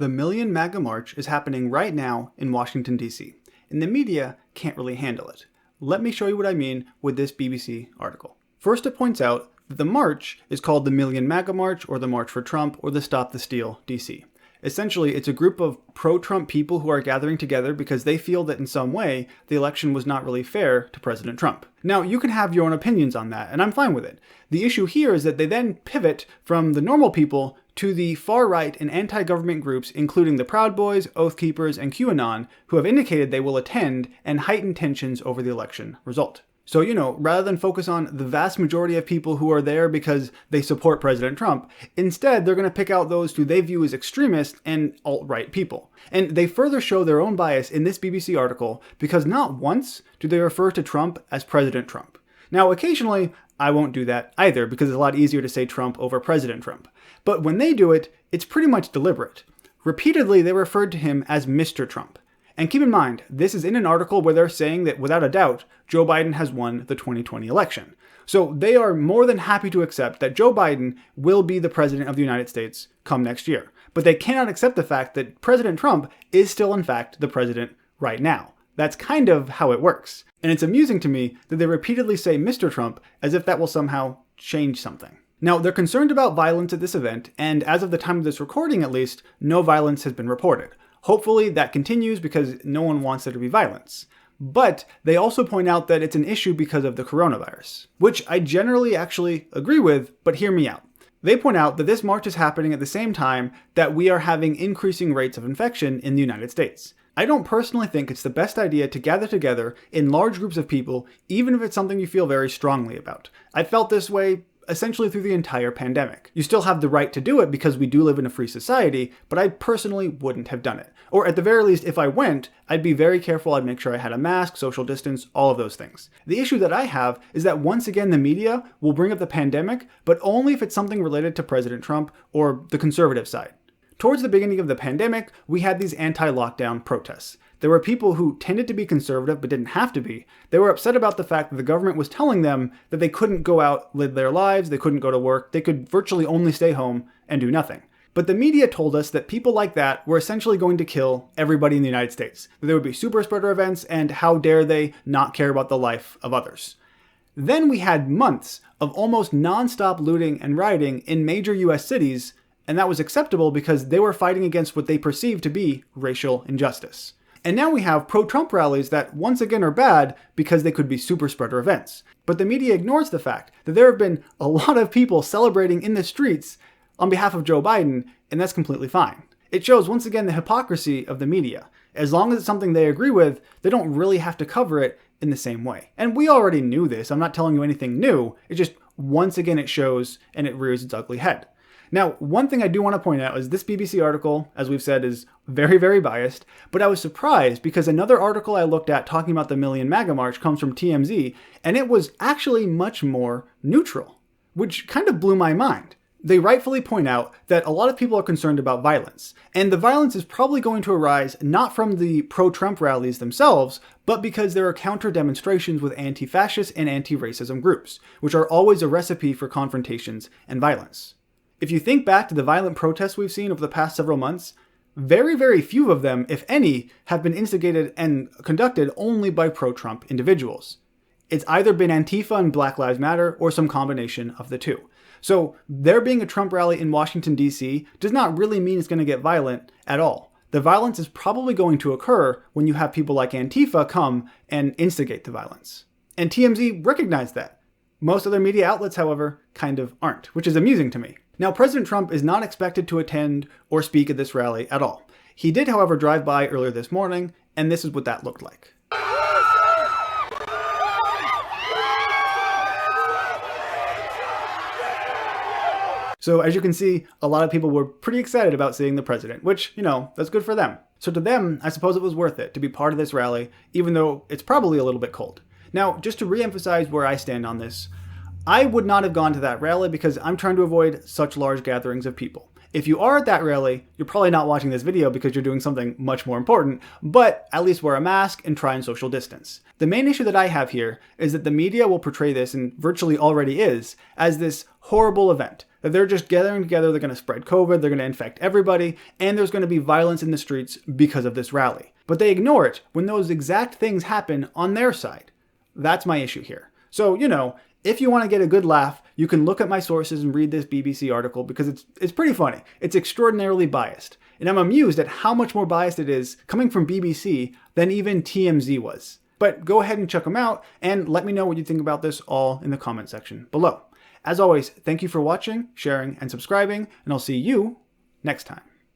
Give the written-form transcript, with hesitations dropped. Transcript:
The Million MAGA March is happening right now in Washington, D.C., and the media can't really handle it. Let me show you what I mean with this BBC article. First, it points out that the march is called the Million MAGA March, or the March for Trump, or the Stop the Steal DC. Essentially, it's a group of pro-Trump people who are gathering together because they feel that in some way, the election was not really fair to President Trump. Now, you can have your own opinions on that, and I'm fine with it. The issue here is that they then pivot from the normal people to the far-right and anti-government groups, including the Proud Boys, Oath Keepers, and QAnon, who have indicated they will attend and heighten tensions over the election result. So, rather than focus on the vast majority of people who are there because they support President Trump, instead they're going to pick out those who they view as extremists and alt-right people. And they further show their own bias in this BBC article because not once do they refer to Trump as President Trump. Now, occasionally, I won't do that either because it's a lot easier to say Trump over President Trump. But when they do it, it's pretty much deliberate. Repeatedly, they referred to him as Mr. Trump. And keep in mind, this is in an article where they're saying that without a doubt, Joe Biden has won the 2020 election. So they are more than happy to accept that Joe Biden will be the president of the United States come next year. But they cannot accept the fact that President Trump is still in fact the president right now. That's kind of how it works. And it's amusing to me that they repeatedly say Mr. Trump as if that will somehow change something. Now, they're concerned about violence at this event, and as of the time of this recording at least, no violence has been reported. Hopefully that continues because no one wants there to be violence. But they also point out that it's an issue because of the coronavirus, which I generally actually agree with, but hear me out. They point out that this march is happening at the same time that we are having increasing rates of infection in the United States. I don't personally think it's the best idea to gather together in large groups of people, even if it's something you feel very strongly about. I felt this way essentially through the entire pandemic. You still have the right to do it because we do live in a free society, but I personally wouldn't have done it. Or at the very least, if I went, I'd be very careful. I'd make sure I had a mask, social distance, all of those things. The issue that I have is that once again, the media will bring up the pandemic, but only if it's something related to President Trump or the conservative side. Towards the beginning of the pandemic, we had these anti-lockdown protests. There were people who tended to be conservative but didn't have to be. They were upset about the fact that the government was telling them that they couldn't go out, live their lives, they couldn't go to work, they could virtually only stay home and do nothing. But the media told us that people like that were essentially going to kill everybody in the United States. That there would be super spreader events, and how dare they not care about the life of others. Then we had months of almost non-stop looting and rioting in major US cities, and that was acceptable because they were fighting against what they perceived to be racial injustice. And now we have pro-Trump rallies that once again are bad because they could be super spreader events. But the media ignores the fact that there have been a lot of people celebrating in the streets on behalf of Joe Biden, and that's completely fine. It shows once again the hypocrisy of the media. As long as it's something they agree with, they don't really have to cover it in the same way. And we already knew this. I'm not telling you anything new. It just, once again, it shows and it rears its ugly head. Now, one thing I do want to point out is this BBC article, as we've said, is very, very biased, but I was surprised because another article I looked at talking about the Million MAGA March comes from TMZ, and it was actually much more neutral, which kind of blew my mind. They rightfully point out that a lot of people are concerned about violence, and the violence is probably going to arise not from the pro-Trump rallies themselves, but because there are counter-demonstrations with anti-fascist and anti-racism groups, which are always a recipe for confrontations and violence. If you think back to the violent protests we've seen over the past several months, very, very few of them, if any, have been instigated and conducted only by pro-Trump individuals. It's either been Antifa and Black Lives Matter or some combination of the two. So there being a Trump rally in Washington, D.C. does not really mean it's going to get violent at all. The violence is probably going to occur when you have people like Antifa come and instigate the violence. And TMZ recognized that. Most other media outlets, however, kind of aren't, which is amusing to me. Now, President Trump is not expected to attend or speak at this rally at all. He did, however, drive by earlier this morning, and this is what that looked like. So as you can see, a lot of people were pretty excited about seeing the president, which, that's good for them. So to them, I suppose it was worth it to be part of this rally, even though it's probably a little bit cold. Now, just to reemphasize where I stand on this, I would not have gone to that rally because I'm trying to avoid such large gatherings of people. If you are at that rally, you're probably not watching this video because you're doing something much more important, but at least wear a mask and try and social distance. The main issue that I have here is that the media will portray this, and virtually already is, as this horrible event. that they're just gathering together, they're going to spread COVID, they're going to infect everybody, and there's going to be violence in the streets because of this rally. But they ignore it when those exact things happen on their side. That's my issue here. So, if you want to get a good laugh, you can look at my sources and read this BBC article because it's pretty funny. It's extraordinarily biased. And I'm amused at how much more biased it is coming from BBC than even TMZ was. But go ahead and check them out and let me know what you think about this all in the comment section below. As always, thank you for watching, sharing, and subscribing, and I'll see you next time.